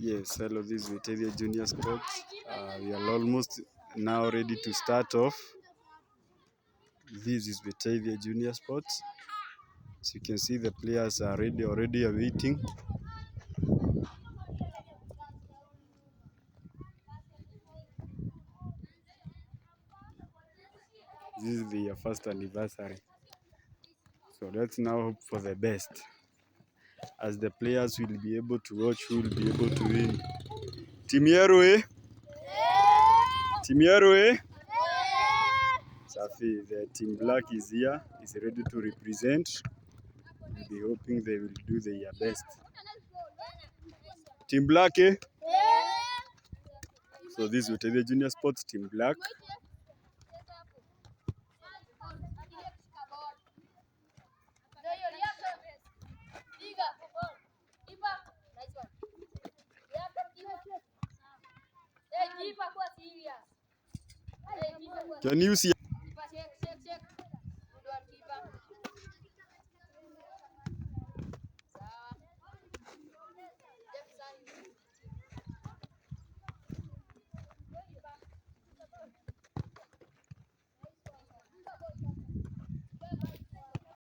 Yes, hello, this is Veteria Junior Sports. We are almost now ready to start off. This is Veteria Junior Sports. As you can see, the players are ready, already awaiting. This is their first anniversary. So let's now hope for the best, as the players will be able to watch who will be able to win. Team Yerwe! Team Yerwe! Safi, the Team Black is here, is ready to represent. We'll be hoping they will do their best. Team Black, eh? So this is the Junior Sports Team Black. Can you see?